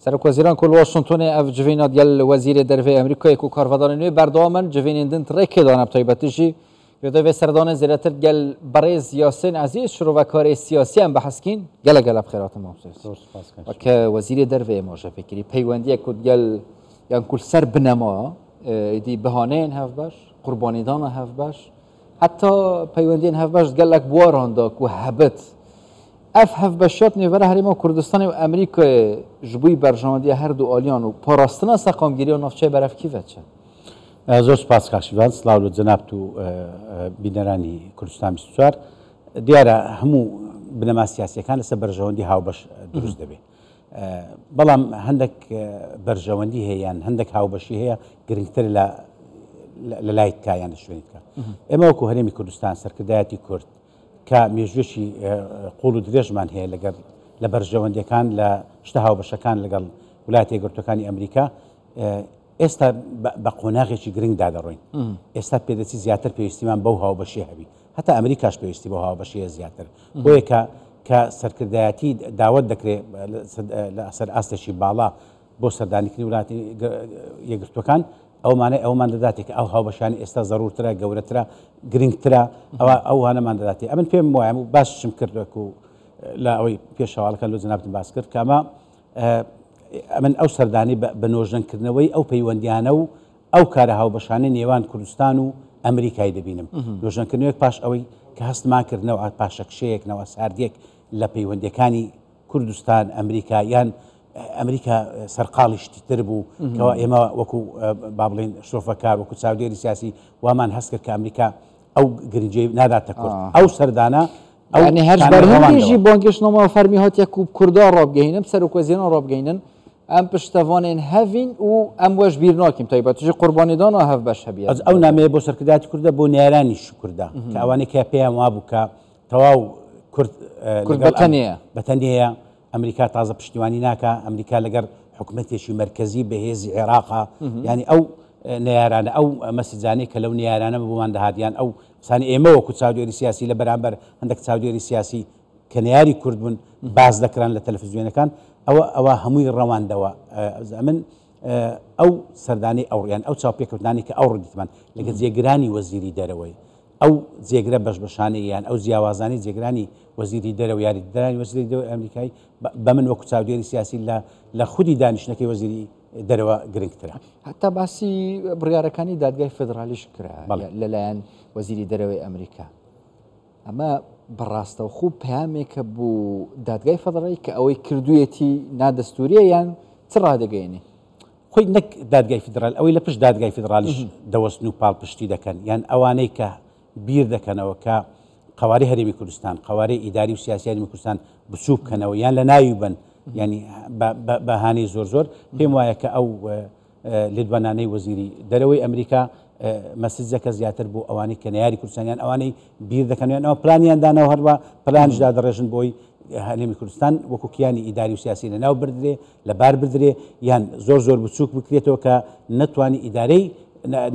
سرک وزیران کل واشنطن اف جوینا دیال وزیر درفه امریکا یکو کارفدان نوی بردامن جوین دنت رک دانه بتایبتشی یودا و سردان زیرتر گل برای سیاسی عزیز شروع و کار سیاسی هم بحثکین گل بخیرات مامسوس و که وزیر درفه ماجه فکری پیوندی کد گل یان کل سر بنما دی بهانه هف باش قربانی دان هف باش حتی پیوندی هف باش گل لک بواران دا کو هبت اف هف باشات نیوره هریما کردستان و امریکا جبوی برجاندی هر دو آلیان و پاراستنا سقامگیری و نافچه برف کیفت چه؟ زۆر سپاس کاکشیوان سلااو لە جەناب و بینەرانی کوردستان 24 دیارە هەموو بنەما سیاسیەکان لەسەر بەرژەوەندی هاوبەش دروست دەبێت بەڵام هەندێک بەرژەوەندی هەیە یان هەندێک هاوبەشی هەیە گرنگتر لە لای تکایان لە شوێنیکە ئێمە وەکو هەرێمی کوردستان سەرکردایەتی کورد کە مێژوێکی قوڵ و درێژمان هەیە لەگەڵ لە بەرژەوەندیەکان لە شتە هاوبەشەکان لەگەڵ وڵاتی یەکگرتوەکانی ئەمریکا ئێستا بە قۆناغێکی گرنگدا دەڕۆین ئێستا پێدەچی زیاتر پێویستیمان بەو هاوبەشی هەبی هەتا ئەمریکاش پێویستی بۆ هاوبەشیە زیاتر بۆیە کە سەرکردایەتی داوت دەکرێت لە ئەسەر ئاستێکی باڵا بۆ سەردانیکردنی وڵاتی یەکگرتوەکان ئەومان دەداتێک ئەو هاوبەشانی ئێستا زەڕورترە گەورەترە گرنگترە ئەوانەمان دەداتێ ئەمن پێم وایە و باششم کردوەک و لە ئەوەی پێشەواڵەکە لە جەنابتم باس کرد کامە ئەمن ئەو سەردانی بە نۆژەنکردنەوەی ئەو پەیوەندیانە و ئەو کارە هاوبەشانەی نێوان کوردستان و ئەمریکای دەبینم نۆژەنکردنەوەک پاش ئەوەی کە هەستمان کردنەوە پاشەکشەیەکنەوە ساردێک لە پەیوەندیەکانی کوردستان ئەمریکا یان ئەمریکا سەرقاڵی شتیتر بوو کەەوە ئێمە وەکو با بڵێن شۆفەکار وەکو چاودێری سیاسی وامان هەست کرد کە ئەمریکا ئەو گرنجەی ناداتە کورد ئەو سەردانە يعني هرج برهندی بانکشنامه فرمی هات یکوب کردا راب گهینم سرکوزیان راب گهینن ام پشتوانین هفین و ام وش بیر ناکیم تایبا توی قربانی دان و هف بش هبیه از او نامه بو سرکردایت کرده بو نیرانیش کرده که اوانی که پیام وابو که تواو کرد بتنیه امریکا تازه پشتیوانی ناکه امریکا لگر حکومتیشی مرکزی به هیز عراقه يعني او نیارانه او مسجانی که لو نیارانه بومان دهادیان او سانی ئێمە وەکو چاودێری سیاسی لە بەرامبەر هەندێک چاودێری سیاسی کە نیاری کورد بوون باز دەکران لە تەلەڤیزیۆنەکان ئەوە هەمووی ڕەواندەوە من ئەو سەردانی ئەوڕیان ئەو چاوپێکەوتانی کە ئەو ڕدیتمان لەگە جێگرانی وەزیری دەرەوەی ئەو جێگرە بەشبەشانەی یان ئەو جیاوازانی جێگرانی وەزیری دەرەوە یاریدەرانی وەزیری دەرەوەی ئەمریکایی بە من وەکو چاودێری سیاسی لە خودی دانیشتنەکەی وەزیری دەرەوە گرنگترە حتا باسی بڕیارەکانی دادگای فێدرالیش کرا لەلایەن وەزیری دەرەوەی ئەمریکا ئەمە بەڕاستەوە خوب پەیامێکە بوو دادگای فێدرالی کە ئەوەی کردوویەتی نادەستوریە یان چ ڕادەگەیەنێ خۆی نەک دادگای فێدرال ئەوەی لە پشت دادگای فێدرالیش دەوەستن و پاڵپشتی دەکەن یان ئەوانەی کە بیر دەکەنەوە کە قواری هەرێمی کوردستان قواری ئیداری و سیاسیانی کوردستان بچوو بکەنەوە یان لە ناوی بن ینی بەهانەی زۆر پێم وایە کە ئەو لێدوانانەی وەزیری دەرەوەی ئەمریکا مەسجەکە زیاتر بۆ ئەوانەی کە نەیاری کوردستانیان ئەوانەی بیر دەکەنیان ئەوە پلانیان دانەوە هەروە پلانیشدا دەڕێژن بۆی هەرێمی کوردستان وەکو کیانی ئیداری و سیاسی لەناو بردرێ لەبار بدرێ یان زۆر بچووک بکرێتەوە کە نەتوانی ئیدارەی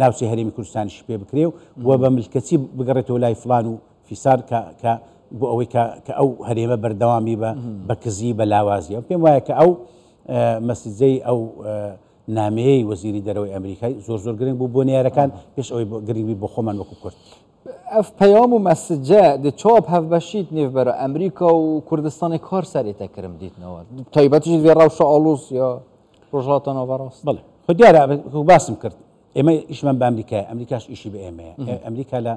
ناوچەی هەرێمی کوردستانیش پێ بکرێ و بە ملکەچی بگەڕێتەوە لای فلان و فیسار کە بۆ ئەوەی کە ئەو هەرێمە بەردەوامی بە کزی بە لاوازیە پێم وایە کە ئەو مەسجەی ئەو نامەیەی وەزیری دەرەوەی ئەمریکای زۆر گرنگ بوو بۆ نیارەکان پێش ئەوەی گرنگبی بۆ خۆمان وەکو کورد ئەف پەیام و مەسجە چاپ هەفبەشیت نێڤبەرە ئەمریکا و کوردستانی کار سەرێتەکردم دیتنەوە تایبەتیش وێ ڕەوشە ئاڵوس یا ڕۆژهاتە ناوەڕاست بڵێ خۆ دیارە باسم کرد ئێمە ئیشمان بە ئەمریکایە ئەمریکاش ئیشی بە ئێمەیە ئەمریکا لە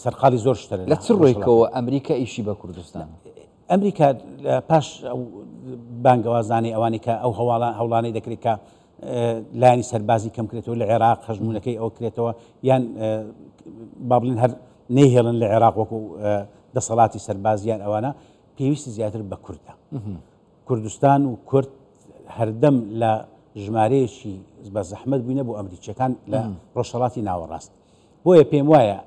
سەرقاڵی زۆر شتە لە چ ڕۆیکەوە ئەمریکا ئیشی بە کوردستان ئەمریکا پاش ئەو بانگەوازانی ئەوانی کە ئەو هەوڵانەی دەکرێت کە لایانی سەربازی کەم کرێتەوە لە عێراق خەژمونەکەی ئەو کرێتەوە یان با بڵێن هەر نەیهێڵن لە عێراق وەکو دەسەڵاتی سەربازیان ئەوانە پێویستی زیاتر بە کوردە کوردستان و کورد هەردەم لە ژمارەیەکی بە زەحمەت بووینە بۆ ئەمریکیەکان لە ڕۆژهەڵاتی ناوەڕاست بۆیە پێم وایە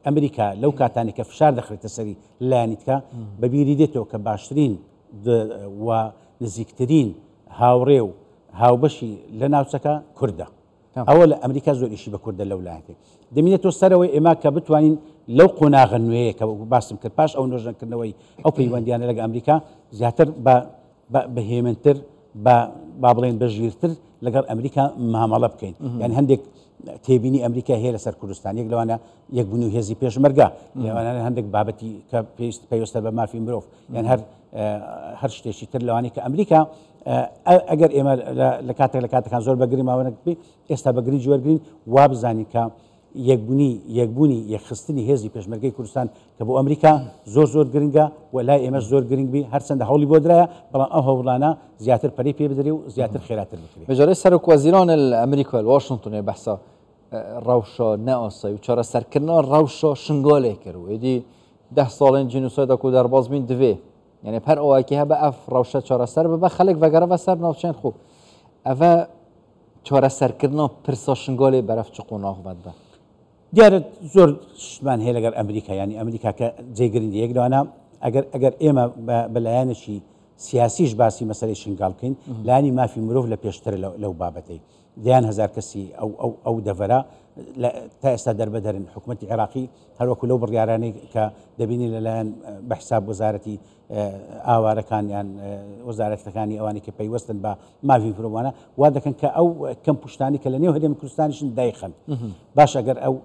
ئەمریکا لەو کاتانی کە فشار دەخرێتە سەری لایەنیتکە بەبیری دێتەوە کە باشترین و نزیکترین هاوڕێ و هاوبەشی لە ناوچەکە کوردە ئەوە لە ئەمریکا زۆر ئیشی بە کوردە لەو لایەنێک دەمێنێتەوە سەرەوەی ئێمە کە بتوانین لەو قۆناغە نوێیە کە باسم کرد پاش ئەو نۆژەنکردنەوەی ئەو پەیوەندیانە لەگە ئەمریکا زیاتر بە هێمنتر با بڵێن بەژگیرتر لەگەڵ ئەمریکا مامەڵە بکەین یعنی هەندێک تێبینی ئەمریکا هەیە لەسەر کوردستان یەک لەوانە یەکبوون و هێزی پێشمەرگە لەوانە هەندێک بابەتی کە پێویستە بە مافی مرۆڤ یان هەر شتێکی تر لەوانی کە ئەمریکا ئەگەر ئێمە لە کاتێکان زۆر بەگری ماوەنەکەی ئێستا بەگری جوەرگرین وا بزانین کە یەکبوونی یەکخستنی هێزی پێشمەرگەی کوردستان کە بۆ ئەمریکا زۆر گرنگە و لای ئێمەش زۆر گرنگ بی هەرچەندە هەوڵی بۆ درایە بەڵام ئەو هەوڵانە زیاتر پەری پێ بدرێ و زیاتر خێراتر بکرێت. بەجارەی سەرۆکوەزیران ئەمریکا واشنگتن بەحسا ڕەوشە نەئاسایی و چارەسەرکردنا ڕەوشە شنگالێک کرد و ئیدی 10 ساڵین جینۆسایدا کو دەرباز بین divê yani per awakî hebe ev ڕەوشە چارەسەر bibe xelek vegereve ser navçeyên xwe ev e çareserkirina pirsa şingalê beref çi qonax vedbe. دیارە زۆر شتمان هەیە لەگەڵ ئەمریکا ینی ئەمریکا کە جێگرنگ یەک لەوانە ئەگەر ئێمە بەلایەنشی سیاسیش باسی مەسەلەی شنگال بکەین لایانی مافی مرۆڤ لە پێشتر لەو بابەتەی دەیان هەزار کەسی ئەو دەڤەرە تا ئێستا دەربەدەرن حکوومەتی عێراقی هەروەکو لەو بڕیارانەی کە دەبینی لەلایەن بەحساب وەزارەتی ئاوارەکان یان وەزارەتەکانی ئەوانی کە پەیوەستن بە مافی مرۆڤانە وا دەکەن کە ئەو کەم پوشتانی کە لە نێو هەرێمی کوردستانیشن دایخن باش ئەگەر ئەو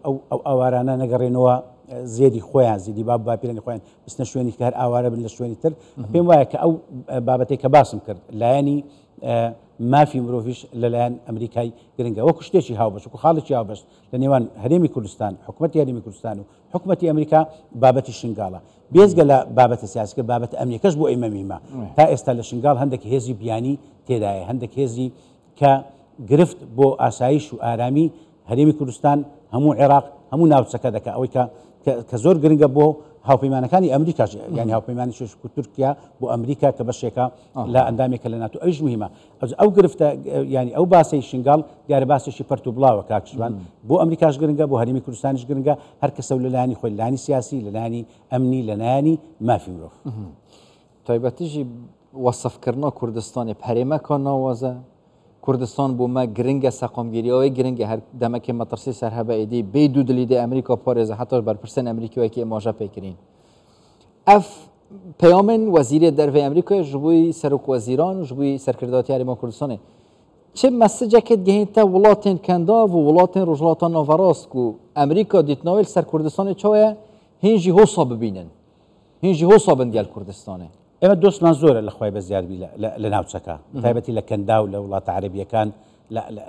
ئاوارانە نەگەڕێنەوە زێدی خۆیان زیدی باپیرانی خۆیان بستنە شوێنی کە هەر ئاوارە بن لە شوێنی تر پێم وایە کە ئەو بابەتەی کە باسم کرد لایەنی مافی مرۆڤیش لەلایەن ئەمریکای گرنگە وەکو شتێکی هاوبەش وەکو خاڵێکی هاوبەش لە نێوان هەرێمی کوردستان حکوومەتی هەرێمی کوردستان و حکوومەتی ئەمریکا بابەتی شنگاڵە بێزگە لە بابەتە سیاسیکە بابەت ئەمریکەش بۆ ئێمە میمە تا ئێستا لە شنگاڵ هەندێک هێزی بیانی تێدایە هەندێک هێزی کە گرفت بۆ ئاسایش و ئارامی هەرێمی کوردستان هەموو عێراق هەموو ناوچەکە دەکە ئەوەی کە زۆر گرنگە بۆ هاوپەیمانەکانی ئەمریکاش ینی هاوپەیمانی شێشک و تورکیا بۆ ئەمریکا کە بەشێکە لە ئەندامێکە لە ناتۆ ئەوش مهمە ئەو گرفتە ینی ئەو باسی شنگاڵ دیارە باسێکی پەرت و بڵاوە کاکشوان بۆ ئەمریکاش گرنگە بۆ هەرێمی کوردستانیش گرنگە هەر کەسە لەلایانی خۆی لایانی سیاسی لەلایانی ئەمنی لەلایانی مافی مرۆڤ تایبەتیژی وەسفکردنا کوردستانی پەرێمەکە ناوازە کوردستان بوومە گرنگە سەقامگیریەوەی گرنگە هەر دەمەکێ مەترسی سەر هەبە ئیدی بێ دوو دلیدە ئەمریکا پارێزە حتا بەرپرسن ئەمریکیەوەکی ئێماژە پێکرین ئەف پەیامên وەزیرê dervê ئەمریکا ji bo serokweziran ji bo serkirdatiya Herêma Kurdistanê çi mesajekê dihînte welatên kenda û welatên Rojhilata Navras ku Amerîka dîtnawê li ser Kurdistanê çawa hîn jî hosa bibînin hîn jî hosa bin gel Kurdistanê ئێمە دۆستمان زۆرە لە خۆی بە زیادبی لە ناوچەکە تایبەتی لە کەندا و لە وڵاتە عەرەبیەکان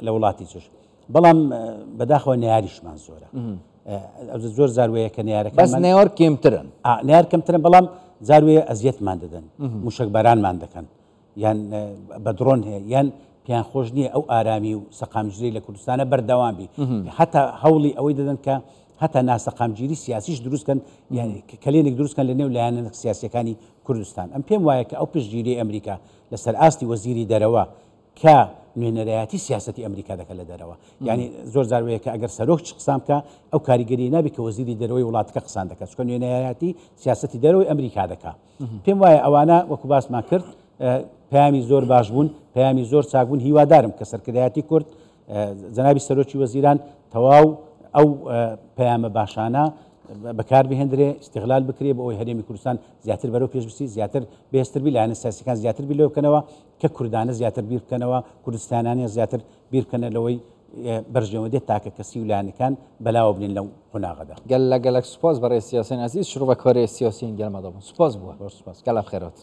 لە وڵاتی چش بەڵام بەداخەوە نەیاریشمان زۆرە زۆر زاروەیە کە نێارەکە بەس نێوار کێمترن نێار کەمترن بەڵام زاروێ ئەزیەتمان دەدەن موشک بەرانمان دەکەن یان بە درۆن هەیە یان پیان خۆش نییە ئەو ئارامی و سەقامگیری لە کوردستانە بەردەوام بی حتا هەوڵی ئەوەی دەدەن کە حتا ناسەقامگیری سیاسیش دروستکەن یعنی کلێنێک دروستکەن لە نێو لایەنە سیاسیەکانی کوردستان ئەم پێم وایە کە ئەو پشتگیری ئەمریکا لەسەر ئاستی وەزیری دەرەوە کە نوێنەرایەتی سیاسەتی ئەمریکا دەکە لە دەرەوە یعنی زۆر زاروەیە کە ئەگەر سەرۆک قسام کە ئەو کاریگەری نابی کە وەزیری دەرەوەی وڵاتەکە قسان دەکات چکە نوێنەرایەتی سیاسەتی دەرەوەی ئەمریکا دەکات پێم وایە ئەوانە وەکو باسمان کرد پەیامی زۆر باش بوون پەیامی زۆر چاکبوون هیوادارم کە سەرکردایەتی کورد جەنابی سەرۆکی وەزیران تەواو ئەو پەیامە باشانە بەکار بهێنرێ استیغلال بکرێ بە ئەوەی هەرێمی کوردستان زیاتر بەرەو پێشبستی زیاتر بێستربی لایەنە سیاسیەکان زیاتر بیر لێ بکەنەوە کە کوردانە زیاتر بیر بکەنەوە کوردستانیان زیاتر بیر بکەنە لەوەی بەرژەوە دێت تاکە کەسی و لایەنەکان بەلاوە بنین لەو قۆناغەدا گەل لەگەلک سوپاس بەڕێ سیاسین عزیز شروع بە کارێ سیاسین گەلمەدا بوون سوپاس بووە سپاس گەلە خێرات